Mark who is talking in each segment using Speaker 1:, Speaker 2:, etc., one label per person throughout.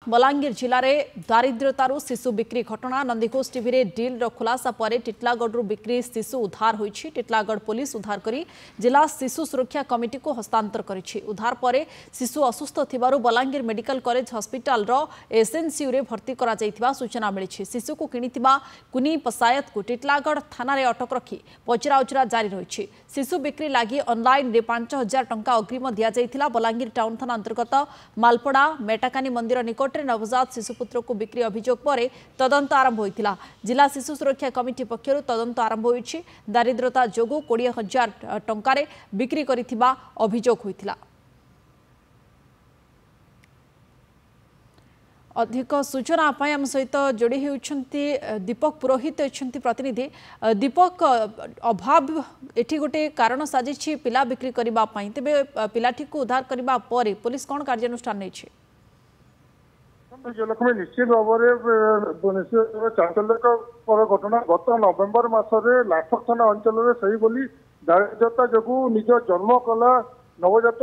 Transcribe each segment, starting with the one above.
Speaker 1: बलांगीर जिले में दारिद्र्यतारू शिशु बिक्री घटना नंदीघोष टीवी रे डील खुलासा पर टिटलागढ़ बिक्री शिशु उद्धार होईछि। टिटलागढ़ पुलिस उद्धार करी जिला शिशु सुरक्षा कमिटी को हस्तांतर करिछि। उद्धार पर शिशु असुस्थ थिबारु बलांगीर मेडिकल कॉलेज हॉस्पिटल रो एसएनसीयू रे भर्ती करा जायथिबा सूचना मिलिछि। शिशु को किनिथिबा कुनी पसायत को टिटलागढ़ थाना रे अटक रखी पचराउचरा जारी रहिछि। शिशु बिक्री लागि ऑनलाइन रे 5000 टंका अग्रिम दिया जायथिला। बलांगीर टाउन थाना अंतर्गत मालपड़ा मेटाकानी मंदिर निकट नवजात शिशुपुत्र को बिक्री अभियोग पर तदंत आरंभ होता। जिला शिशु सुरक्षा कमिटी पक्षर तदंत आरंभ होती। दारिद्रता जोगु 20,000 टंकार बिक्री करिथिबा अभियोग होता। अधिक सूचना आम सहित जोड़ी होती दीपक पुरोहित अच्छा प्रतिनिधि। दीपक अभाव एठी गोटे कारण साजिश पिला बिक्री करने तेरे पिलाटी को उद्धार करने पर पुलिस कौन कार्यानुष्ठान नहीं?
Speaker 2: लक्ष्मी निश्चित भाव में चांचल्यकर घटना गत नवेम्बर मसरे लाठक थाना अंचल में दारिद्रता जो निज जन्म कला नवजात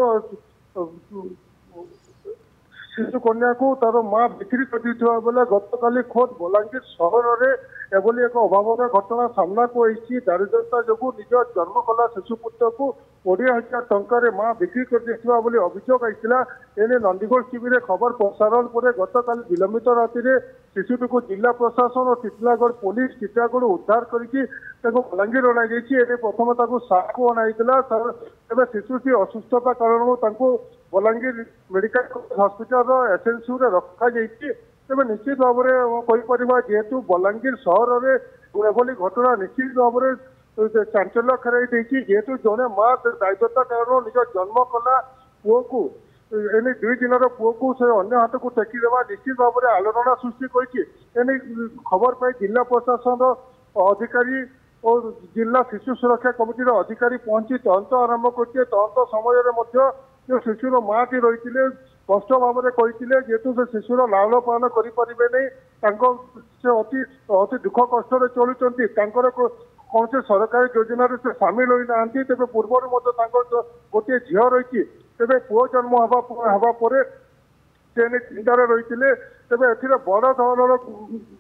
Speaker 2: शिशु कन्या को तार माँ बिक्री कर बेले गत काली खोद बलांगीर सहर में एभली एक अभाव घटना सामना को आई। दारिद्रता जो निज जन्म कला शिशुपुत्र को 20,000 टंकार माँ बिक्री कर अभियोग आईला। एने नंदीघोष टीवी रे खबर प्रसारण पर गत काली विलंबित राति शिशुटी को जिला प्रशासन और टिटलागढ़ पुलिस टिटलागढ़ उद्धार करके बलांगीर अणाई। प्रथम साकू अणाईला तेज शिशुटी असुस्थता कारण बलांगीर मेडिकल हॉस्पिटल एसएनसीयू रे रखा जाइए। तेज निश्चित भाव में जेहेतु बलांगीर सहर में एभली घटना निश्चित भाव में चांचल्य खेराई देती। जेहेतु जड़े माँ दारिद्रता कारण निज जन्म कला पुओ को एने 2 दिन पुओ को से अन्य हाथ को टेकी देवा निश्चित भाव में आलोड़ना सृष्टि कर खबर पाई जिला प्रशासन अधिकारी और जिला शिशु सुरक्षा कमिटी अधिकारी पहुंची तदंत आरंभ करते। तदंत समय जो शिशुर माँ टी रही स्पष्ट भाव में कही जेहेतु से शिशुर लालन पालन करें नहीं अति अति दुख कष्ट चलुंट कौन से सरकारी योजना से सामिल होना तेज पूर्व गोटे झील रही तेज पुओ जन्म हवा चिंतार रही तेज ए बड़ धरण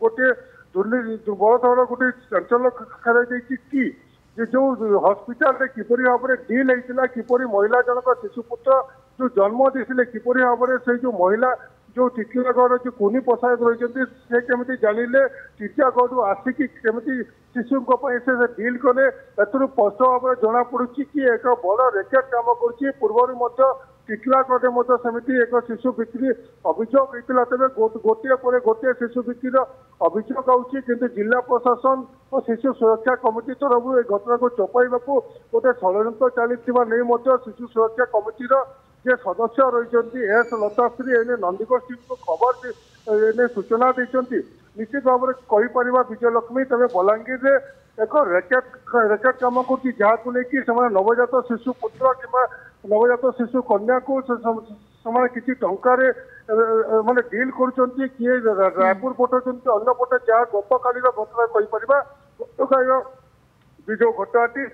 Speaker 2: गोटे बड़ धरण गोटे चांचल्य खेल कि जो हॉस्पिटल किपरि भाव में डील होता किपरि महिला जनक शिशुपुत्र जो जन्म देते किपरि भाव में से जो महिला जो टिटलागढ़ जो कुनी पसायत रही से केमी जानिले टिटलागढ़ आसिकी केमी शिशु से डील कले स्पष्ट भाव में जना पड़ी कि एक बड़ रेकेट काम कर पूर्व टिटलागढ़ सेमती एक शिशु बिक्री अभियोग होता। तेज गोटे पर गोटे शिशु बिक्री अभियोग आउची किंतु जिला प्रशासन और शिशु सुरक्षा कमिटी तरफ घटना को चपाइबा गोटे षड्यंत्र चली शिशु सुरक्षा कमिटी जे सदस्य रही एस लताश्री एने नंदीघोष टीवी को खबर एने सूचना देते। निश्चित भाव में कहीपर विजयलक्ष्मी तेज बलांगीर में एक रेकेट कम कर नवजात शिशु पुत्र कि नवजात शिशु कन्या को किसी टंकार माने डील कर किए रायपुर पठाउछन्ति अन्य पटे जहाँ गत काली घटना कहीपर गत काली जो घटनाटी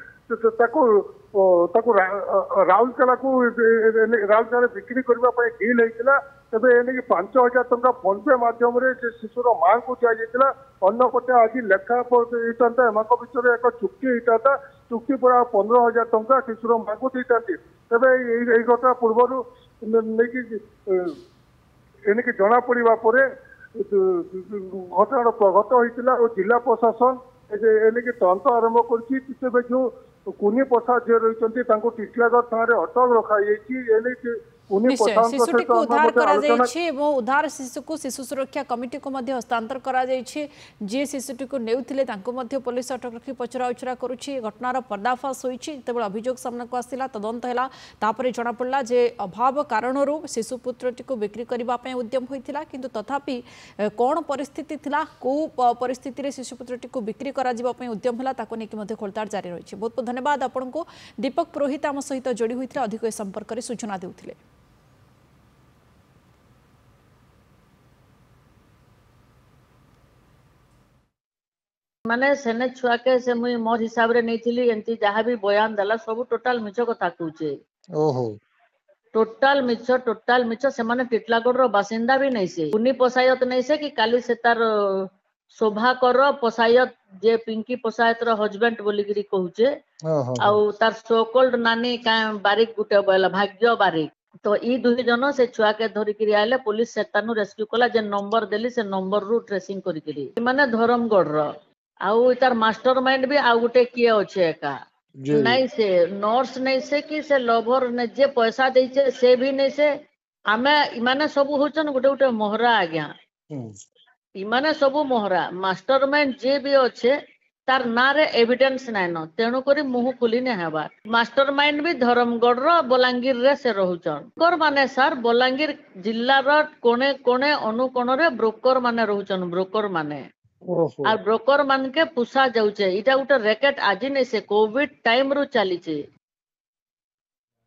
Speaker 2: राउरकेला को राउरकेला बिक्री करने डील होता। तेज एने 5,000 टंका फोन पे माध्यम शिशुर माँ को दिया अन्य पटे आज लेखा होता एम विषय एक चुक्ति होता चुक्ति पर 15,000 टंका शिशुर माँ को देता। तेज यही घटना पूर्व एणिकी जना पड़ा घटना प्रगत होता और जिला प्रशासन एणिकी तदंत आरंभ कर जो कुनी प्रसाद जी रही टिटलागढ़ थाना अटक रखा
Speaker 1: शिशुटी को उद्धार करा उद्धार शिशु को शिशु सुरक्षा कमिटी को हस्तांतर करा जी शिशुटी को नेउथिले पुलिस अटक रखी पचराउचरा करुछि। घटनार पर्दाफाश होइछि। जेतेबेले अभियोग सामना को आसिला तदंत हैला तापरे जणा पड़ला जे अभाव कारणरू शिशुपुत्रटी को बिक्री करबा पय उद्यम होइथिला किंतु तथापि कोन परिस्थिति थिला को परिस्थिति रे शिशुपुत्रटी को बिक्री करा जिबा पय उद्यम हैला ताको नेकी मध्ये खोलताड़ जारी रहिछि। बहुत बहुत धन्यवाद आपनको दीपक पुरोहित आम सहित जोड़ी होइथिला अधिक संपर्क रे सूचना देउथिले।
Speaker 3: माने सेने छुआ के से मुई मोर हिसाब रे नहीं थिली एंती जहाँ भी बयान दला सब टोटल मिछ कथा कहूचे।
Speaker 4: ओहो
Speaker 3: टोटाल मिछ से माने टिटलागढ़ बासिंदा भी नहीं से उनी पसायत नहीं से कि काली से तार शोभाकर पसायत जे पिंकी पसायत रो हस्बैंड बोली गिरी कहूचे आउ तार सोकोल्ड नानी का बारिक गुटे बोला भाग्य बारिक तो ई दुई जन से छुआ के धरिकी आइले पुलिस सेतानु रेस्क्यू कला जे नंबर देली से नंबर रु ट्रेसिंग करिकरी माने धरमगढ़ रो आउ तार मास्टर माइंड भी आउ गुटे किए अच्छे एका नहीं से नर्स नहीं से कि से लवर ने जे पैसा देछे से भी नहीं से आमे इमाने सब होचन गुटे गुटे मोहरा आज्ञा इमाने सब मोहरा मास्टर माइंड जे भी अच्छे तार ना रे एविडेंस नाइ न तेणु करी मुह खुली ने हेबा मास्टर माइंड भी धरमगढ़ रो बलांगीर रे से रहउचन ब्रोकर माने सर बलांगीर जिल्ला रो कोने कोने अनुकोण रे ब्रोकर माने रहउचन ब्रोकर माने और ब्रोकर मान के पुसा जाउचे इटा उटे रैकेट आज नहीं से कोविड टाइम रु चली